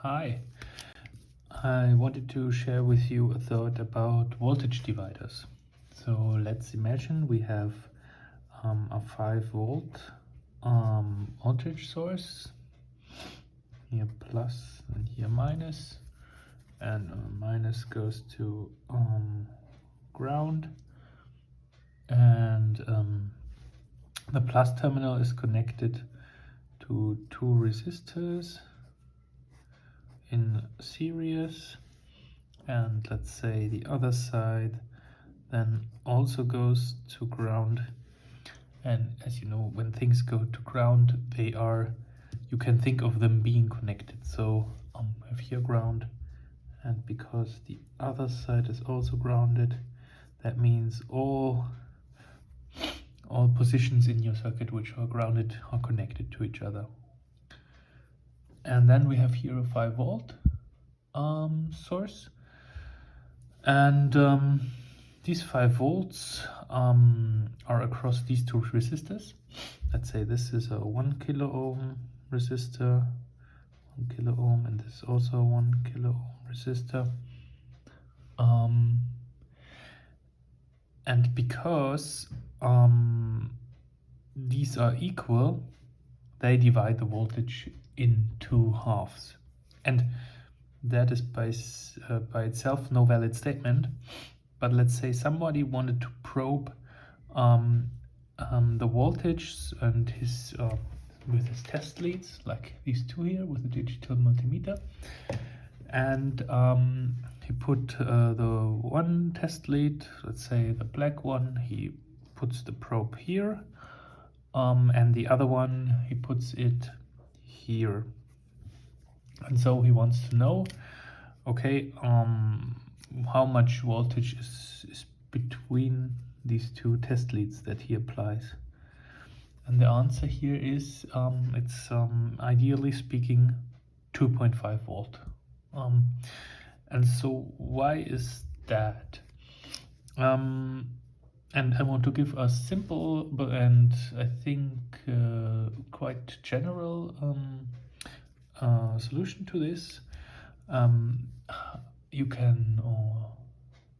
Hi, I wanted to share with you a thought about voltage dividers. So let's imagine we have a 5 volt voltage source, here plus and here minus, and minus goes to ground, and the plus terminal is connected to 2 resistors in series, and let's say the other side then also goes to ground. And as you know, when things go to ground, you can think of them being connected. So I have here ground, and because the other side is also grounded, that means all positions in your circuit which are grounded are connected to each other. And then we have here a 5 volt source, and these 5 volts are across these 2 resistors. Let's say this is a 1 kilo ohm resistor, 1 kilo ohm, and this is also a 1 kilo ohm resistor. And because these are equal, they divide the voltage in 2 halves. And that is by itself no valid statement. But let's say somebody wanted to probe the voltage and with his test leads, like these 2 here with a digital multimeter, and he put the one test lead, let's say the black one, he puts the probe here, and the other one he puts it here. And so he wants to know, okay, how much voltage is between these 2 test leads that he applies. And the answer here is it's ideally speaking 2.5 volt. And so why is that? And I want to give a simple and I think quite general solution to this. You can,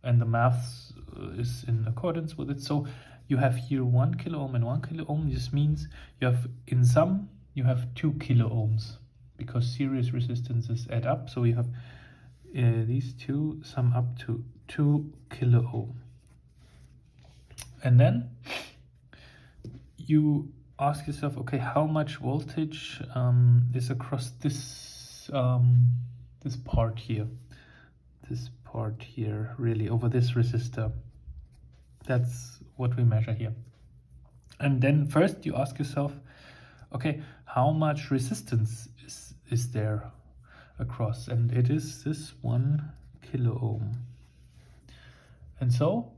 and the maths is in accordance with it. So you have here 1 kilo ohm and 1 kilo ohm. This means you have, in sum, you have 2 kilo ohms, because series resistances add up. So you have these 2 sum up to 2 kilo ohm. And then you ask yourself, okay, how much voltage is across this part here? This part here, really, over this resistor. That's what we measure here. And then first you ask yourself, okay, how much resistance is there across? And it is this 1 kilo ohm. And so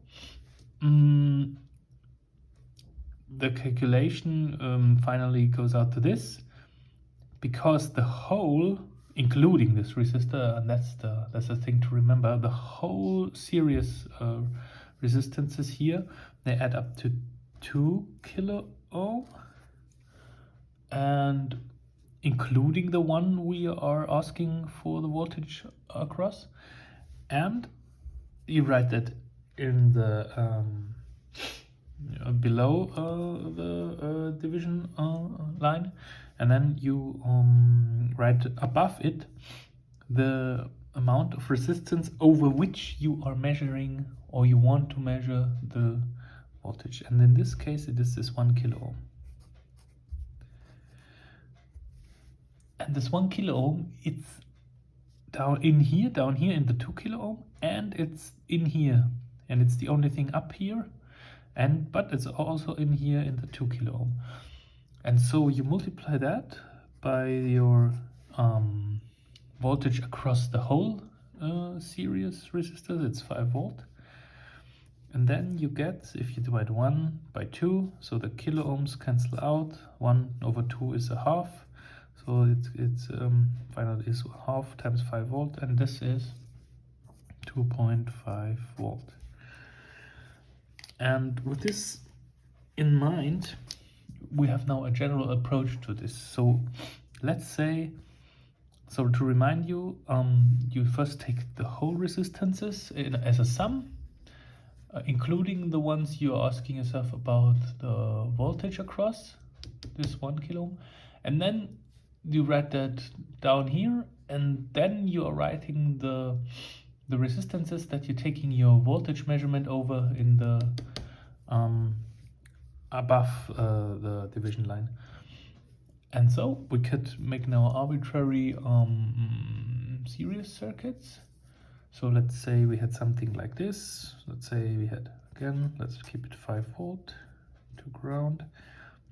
the calculation finally goes out to this, because the whole, including this resistor, and that's the thing to remember, the whole series resistances here, they add up to 2 kilo ohm, and including the one we are asking for the voltage across. And you write that in the below the division line, and then you write above it the amount of resistance over which you are measuring, or you want to measure, the voltage. And in this case it is this 1 kilo ohm. And this 1 kilo ohm, it's down here in the 2 kilo ohm, and it's in here, and it's the only thing up here, but it's also in here in the 2 kilo ohm. And so you multiply that by your voltage across the whole series resistors, it's 5 volt. And then you get, if you divide 1 by 2, so the kilo ohms cancel out, 1 over 2 is a half, so it's final is half times 5 volt, and this is 2.5 volt. And with this in mind, we have now a general approach to this. So let's say So to remind you, you first take the whole resistances as a sum, including the ones you're asking yourself about the voltage across this 1 kilo ohm, and then you write that down here, and then you are writing the resistances that you're taking your voltage measurement over in the above the division line. And so we could make now arbitrary series circuits. So let's say we had something like this. Let's say we had, again, let's keep it 5 volt to ground.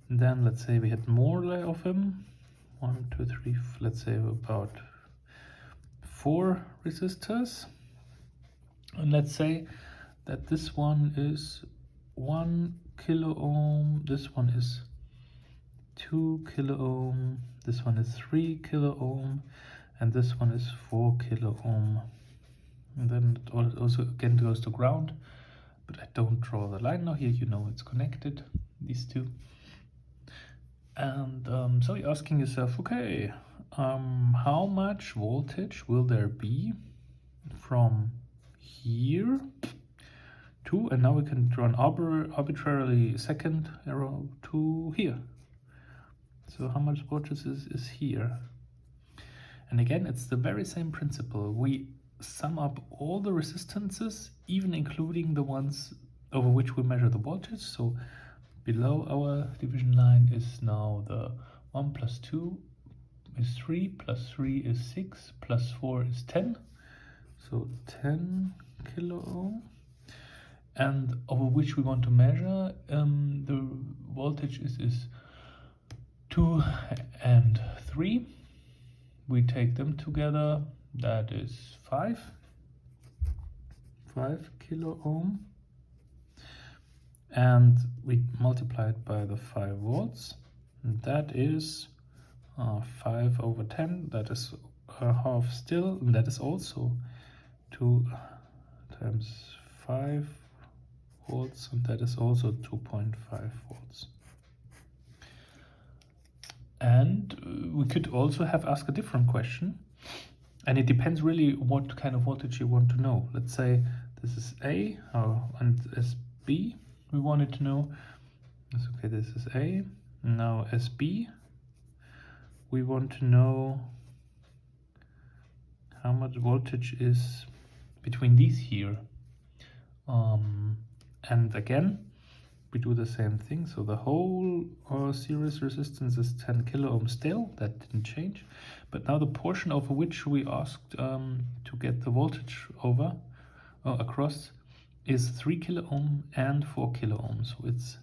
And then let's say we had more of him. 1, 2, 3, let's say about 4 resistors. And let's say that this one is 1 kilo ohm, this one is 2 kilo ohm, this one is 3 kilo ohm, and this one is 4 kilo ohm. And then it also again goes to ground, but I don't draw the line now. Here you know it's connected, these two. And so you're asking yourself, okay, how much voltage will there be from here to, and now we can draw an arbitrarily second arrow to here. So how much voltage is here? And again, it's the very same principle. We sum up all the resistances, even including the ones over which we measure the voltage. So below our division line is now the 1 plus 2 is 3, plus 3 is 6, plus 4 is 10. So 10 kilo ohm. And over which we want to measure the voltage is 2 and 3. We take them together, that is 5 kilo ohm, and we multiply it by the 5 volts, and that is 5 over 10, that is half still, and that is also 2 times 5 volts, and that is also 2.5 volts. And we could also have asked a different question, and it depends really what kind of voltage you want to know. Let's say this is A, and as B we wanted to know. Okay, this is A. Now as B, we want to know how much voltage is between these here. And again, we do the same thing. So the whole series resistance is 10 kilo ohm still, that didn't change. But now the portion over which we asked to get the voltage over across is 3 kilo ohm and 4 kilo ohm. So it's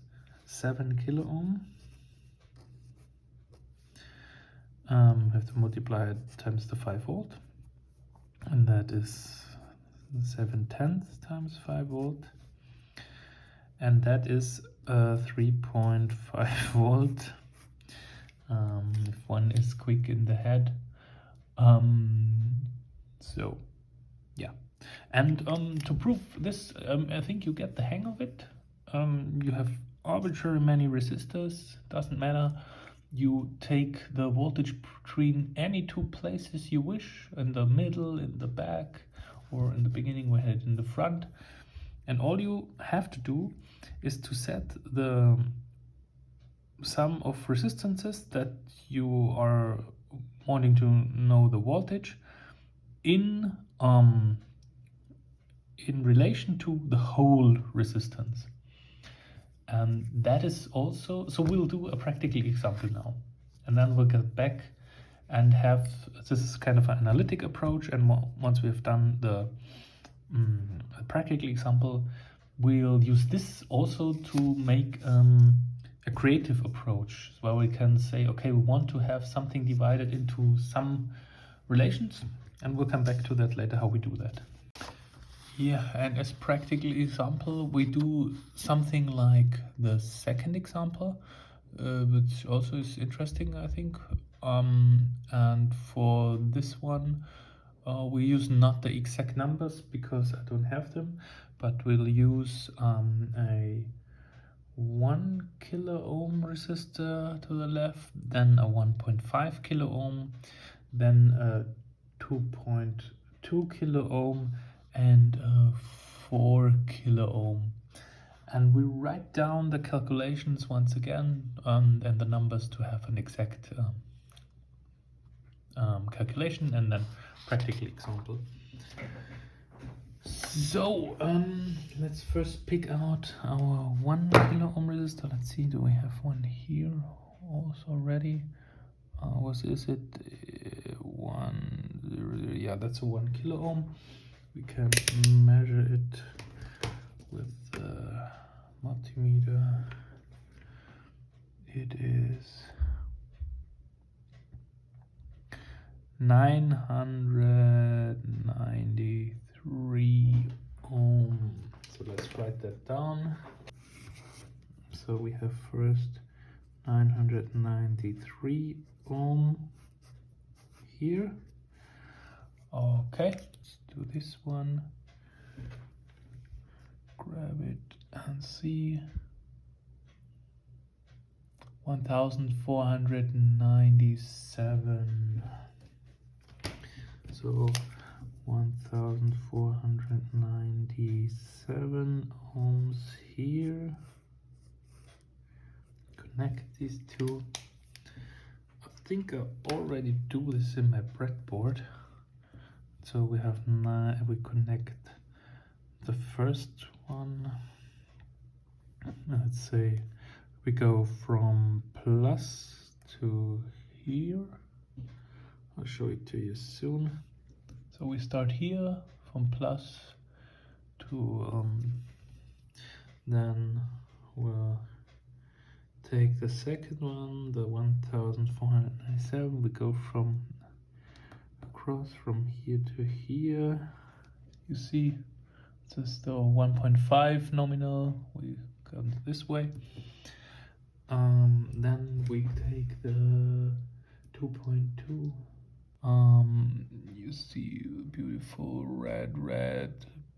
7 kilo ohm. We have to multiply it times the 5 volt, and that is 7/10 times 5 volt, and that is 3.5 volt. If one is quick in the head. So yeah, and to prove this, I think you get the hang of it. You have arbitrary many resistors, doesn't matter. You take the voltage between any two places you wish, in the middle, in the back, or in the beginning we had it in the front. And all you have to do is to set the sum of resistances that you are wanting to know the voltage in relation to the whole resistance. And that is also, so we'll do a practical example now, and then we'll get back and have, this is kind of an analytic approach, and once we have done the practical example, we'll use this also to make a creative approach, where we can say, okay, we want to have something divided into some relations, and we'll come back to that later, how we do that. Yeah, and as practical example, we do something like the second example, which also is interesting, I think. And for this one, we use not the exact numbers because I don't have them, but we'll use a 1 kilo ohm resistor to the left, then a 1.5 kilo ohm, then 2.2 kilo ohm, and 4 kilo ohm. And we write down the calculations once again, and the numbers to have an exact calculation, and then practical example. So let's first pick out our 1 kilo ohm resistor. Let's see, do we have one here also ready? What is it? 1, yeah, that's a 1 kilo ohm. We can measure it with the multimeter. It is 993 ohm. So let's write that down. So we have first 993 ohm here. Okay, let's do this one. Grab it and see. 1497. So 1497 ohms here. Connect these two. I think I already do this in my breadboard. So we have 9. We connect the first one. Let's say we go from plus to here. I'll show it to you soon. So we start here from plus to then we'll take the second one, the 1497. We go from across from here to here. You see, this is the 1.5 nominal. We go this way. Then we take the 2.2. You see beautiful red,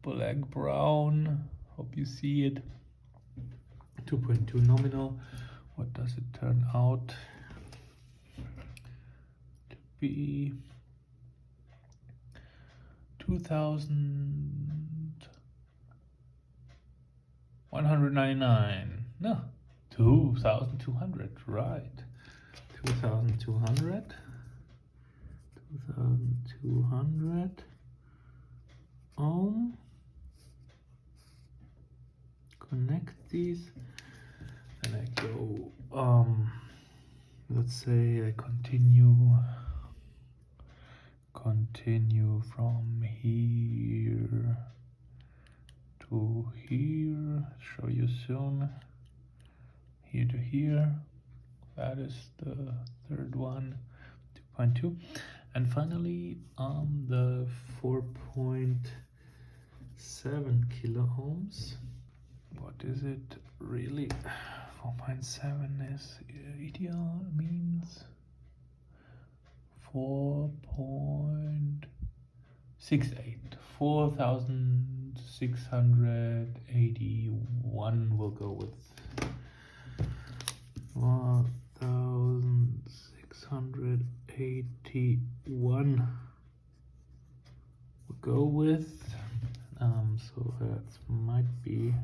black, brown. Hope you see it. 2.2 nominal. What does it turn out to be? 2,199. No, 2,200. Right. 2,200. 2,200 ohm. Connect these, and I go. Let's say I continue from here to here. Show you soon. Here to here. That is the third one. 2.2. And finally, the 4.7 kilo ohms. What is it really? 4.7 is ideal, means 4.68. 4,681 will go with 1,681 we'll go with. So that might be.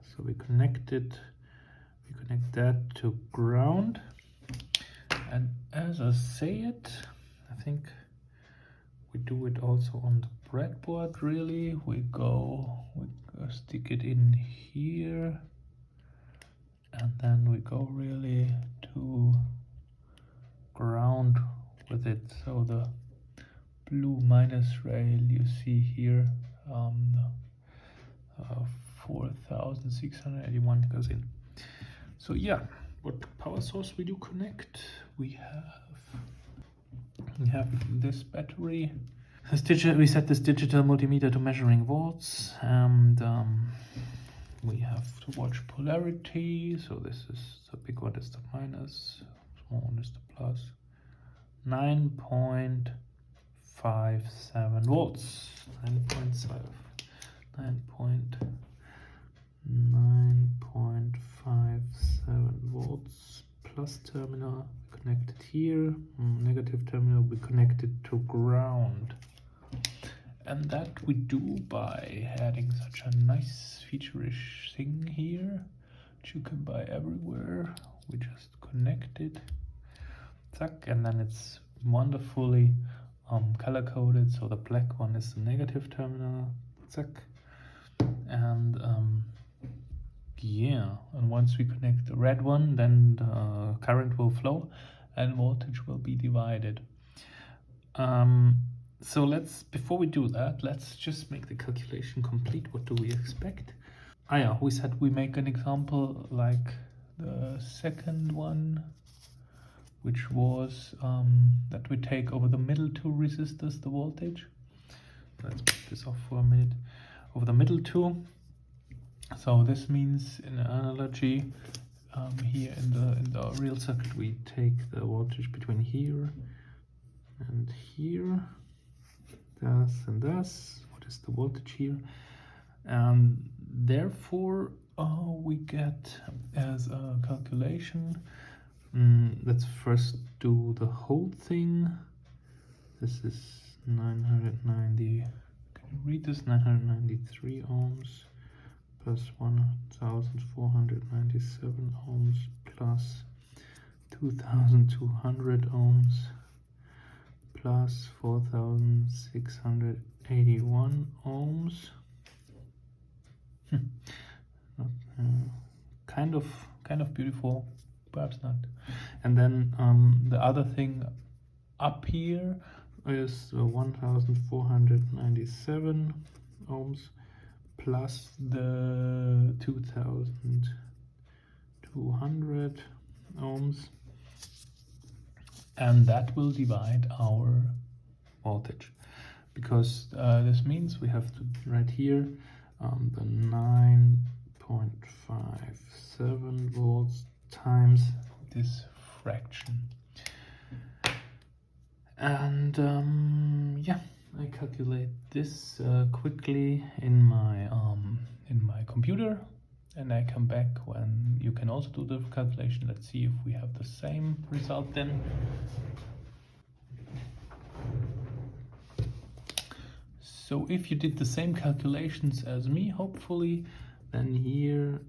So we connect that to ground, and as I say it, I think we do it also on the breadboard. Really, we stick it in here, and then we go really to ground with it. So the blue minus rail you see here, 4,681 goes in. So yeah, what power source we do connect? We have this battery. We set this digital multimeter to measuring volts, and we have to watch polarity. So this is the big one is the minus, small one is the plus. 9.57 volts. 9.57 volts plus terminal connected here. Negative terminal will be connected to ground. And that we do by adding such a nice feature-ish thing here, which you can buy everywhere. We just connect it, zack, and then it's wonderfully color-coded. So the black one is the negative terminal, zack, and yeah, and once we connect the red one, then the current will flow and voltage will be divided. So before we do that, let's just make the calculation complete. What do we expect? Yeah, we said we make an example like the second one, which was that we take over the middle two resistors the voltage. Let's put this off for a minute. Over the middle two. So this means in analogy, here in the real circuit, we take the voltage between here and here. Thus and thus. What is the voltage here? And therefore we get as a calculation, let's first do the whole thing. This is 990, can you read this? 993 ohms plus 1497 ohms plus 2200 ohms plus 4681 ohms. Kind of beautiful, perhaps not. And then the other thing up here is 1497 ohms plus the 2200 ohms, and that will divide our voltage, because this means we have to write here the 9.57 volts times this fraction. And yeah, I calculate this quickly in my computer, and I come back when you can also do the calculation. Let's see if we have the same result then. So if you did the same calculations as me, hopefully, then here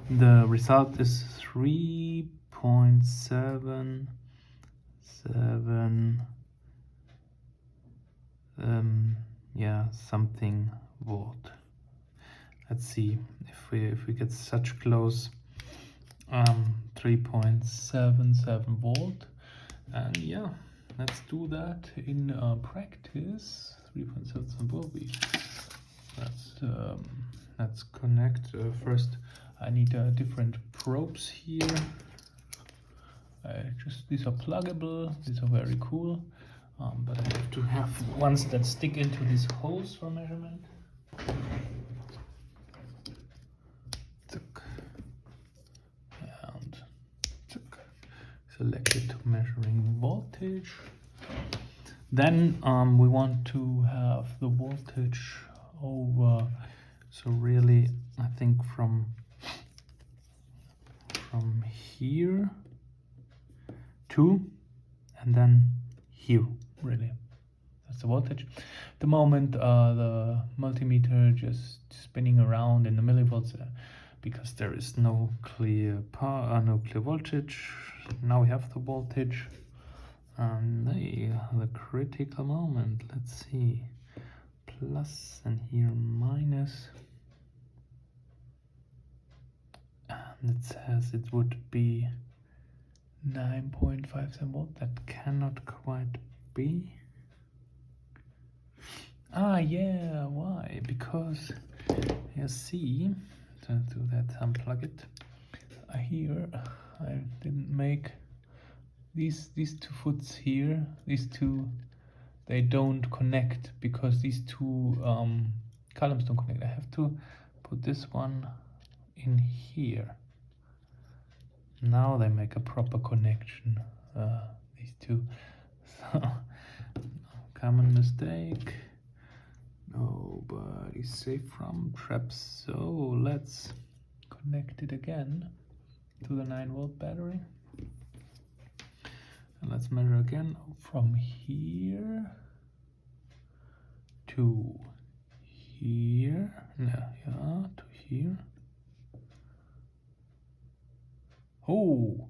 the result is 3.77 yeah, something volt. Let's see if we get such close, 3.77 volt. And yeah, let's do that in practice. 3.77 volt. Let's connect. First I need different probes here. These are pluggable, these are very cool, but I have to have ones that stick into these holes for measurement. And select it to measuring voltage. Then we want to have the voltage over, so really I think from here to, and then here, really. That's the voltage. The moment the multimeter just spinning around in the millivolts, because there is no clear power, no clear voltage. Now we have the voltage. And the critical moment, let's see, plus and here minus, and it says it would be 9.57 volt. That cannot quite be. Yeah, why? Because you see, to do that, unplug it. Here I didn't make these two foots here, these two, they don't connect, because these two columns don't connect. I have to put this one in here. Now they make a proper connection, these two. So, common mistake. Nobody's safe from traps. So let's connect it again to the 9 volt battery. let's measure again from here to here, to here. Oh,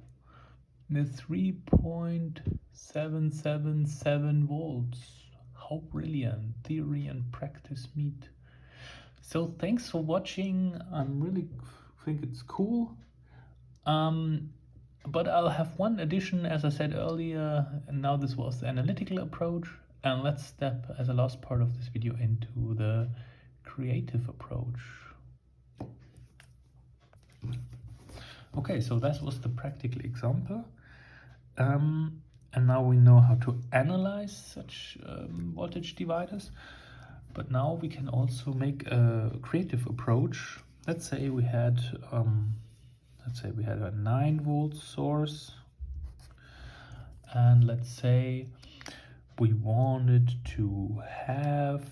the 3.777 volts. How brilliant theory and practice meet. So thanks for watching. I really think it's cool. But I'll have one addition, as I said earlier, and now this was the analytical approach. And let's step as a last part of this video into the creative approach. Okay, so that was the practical example. And now we know how to analyze such voltage dividers. But now we can also make a creative approach. Let's say we had a 9-volt source, and let's say we wanted to have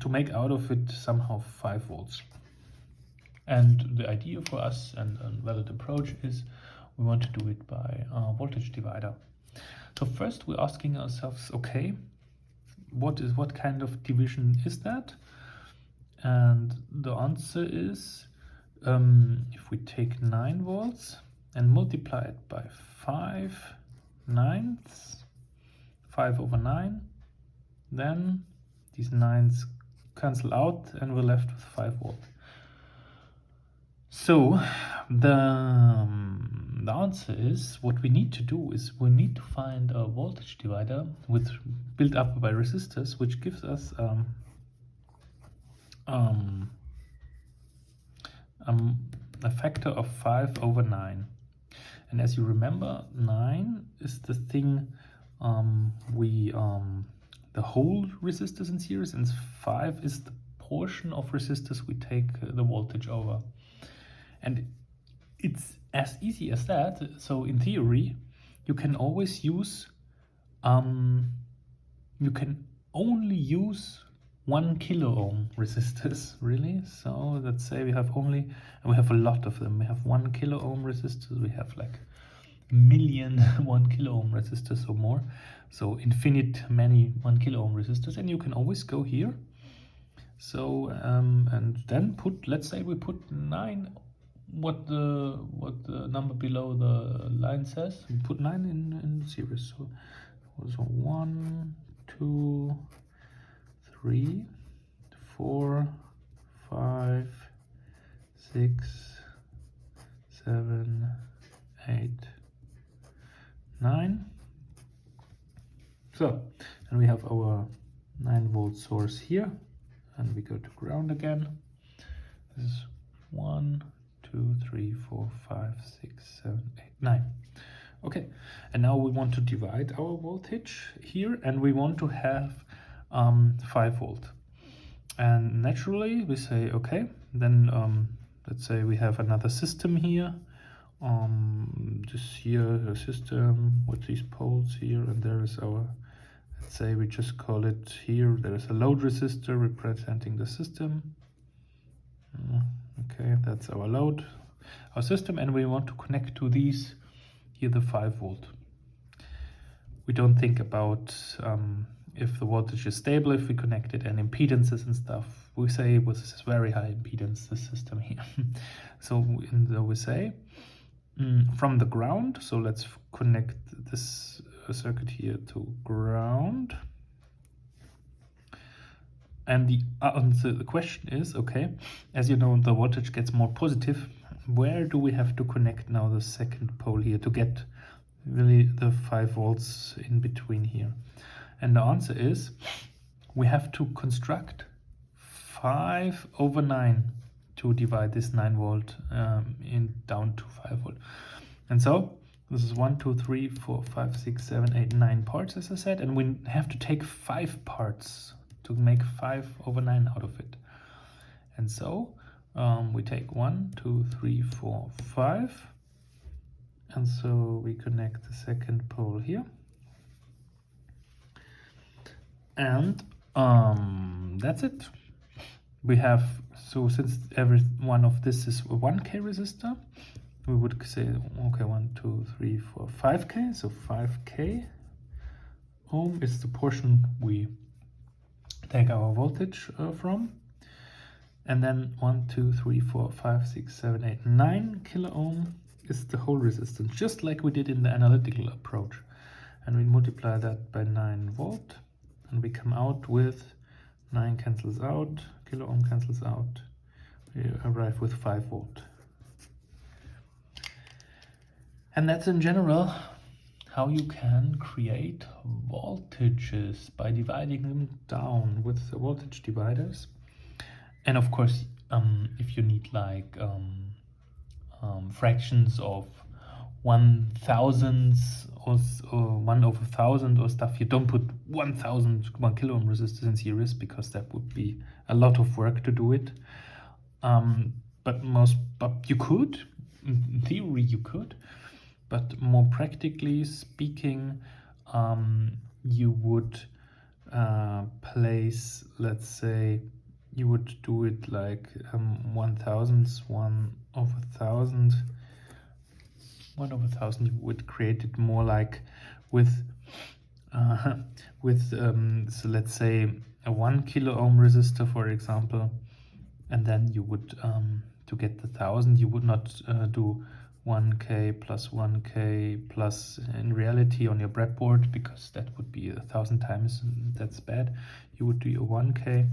to make out of it somehow 5 volts. And the idea for us and a valid approach is we want to do it by voltage divider. So first we're asking ourselves, okay, what kind of division is that? And the answer is if we take 9 volts and multiply it by 5/9, 5/9, then these 9s cancel out and we're left with 5 volts. So the answer is, what we need to do is we need to find a voltage divider built up by resistors, which gives us a factor of 5/9. And as you remember, 9 is the thing the whole resistors in series, and 5 is the portion of resistors we take the voltage over. And it's as easy as that. So in theory, you can always use you can only use 1 kilo ohm resistors, really. So let's say we have a lot of them. We have 1 kilo ohm resistors. We have like a million 1 kilo ohm resistors or more. So infinite many 1 kilo ohm resistors, and you can always go here. So and then let's say we put 9. What the number below the line says. We put 9 in series. So 1, 2, 3, 4, 5, 6, 7, 8, 9. So, and we have our 9-volt source here, and we go to ground again. This is 1, 2, 3, 4, 5, 6, 7, 8, 9. Okay, and now we want to divide our voltage here, and we want to have 5 volt. And naturally we say, okay, then let's say we have another system here. Just here a system with these poles here, and there is our, let's say we just call it here, there is a load resistor representing the system. Okay, that's our load, our system, and we want to connect to these here the 5 volt. We don't think about if the voltage is stable, if we connect it, and impedances and stuff. We say this is very high impedance, this system here. So we say from the ground, so let's connect this circuit here to ground. And the question is, okay, as you know, the voltage gets more positive. Where do we have to connect now the second pole here to get really the 5 volts in between here? And the answer is, we have to construct 5/9 to divide this 9 volt down to 5 volt. And so this is 1, 2, 3, 4, 5, 6, 7, 8, 9 parts, as I said, and we have to take 5 parts to make 5/9 out of it. And so we take 1, 2, 3, 4, 5, and so we connect the second pole here. And that's it. We have, so since every one of this is a 1K resistor, we would say, okay, 1, 2, 3, 4, 5K. So 5K ohm is the portion we take our voltage from. And then 1, 2, 3, 4, 5, 6, 7, 8, 9 kilo ohm is the whole resistance, just like we did in the analytical approach. And we multiply that by 9 volt, and we come out with 9 cancels out, kilo ohm cancels out. We arrive with 5 volt. And that's in general how you can create voltages by dividing them down with the voltage dividers. And of course, if you need like fractions of 1,000 or 1/1000 or stuff, you don't put 1,000 1 kilo ohm resistors in series, because that would be a lot of work to do it. But you could, in theory you could, but more practically speaking, you would place, let's say, you would do it like 1,000, 1/1000. 1/1000, you would create it more like with so let's say a 1 kilo ohm resistor, for example, and then you would to get the 1,000, you would not do 1K plus 1K plus in reality on your breadboard, because that would be 1,000 times, and that's bad. You would do your 1K,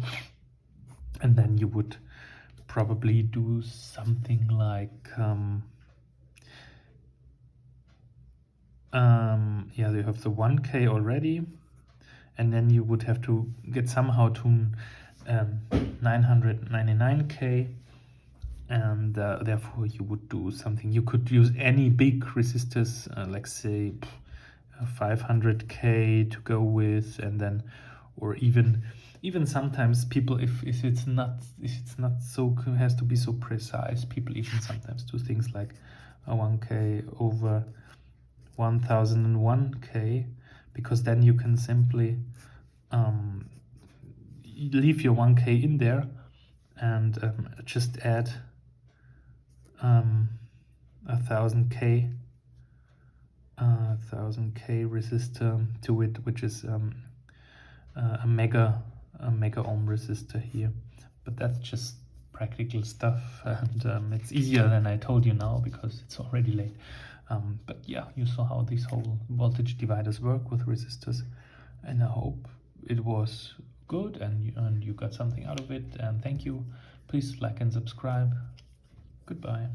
and then you would probably do something like yeah, you have the 1K already, and then you would have to get somehow to 999K, and therefore you would do something. You could use any big resistors, like say 500K to go with, and then, or even sometimes people, if it's not so, has to be so precise, people even sometimes do things like a 1K over 1001K, because then you can simply leave your 1K in there and just add 1000K resistor to it, which is a mega ohm resistor here. But that's just practical stuff, and it's easier than I told you now, because it's already late. But yeah, you saw how these whole voltage dividers work with resistors, and I hope it was good and you got something out of it. And thank you. Please like and subscribe. Goodbye.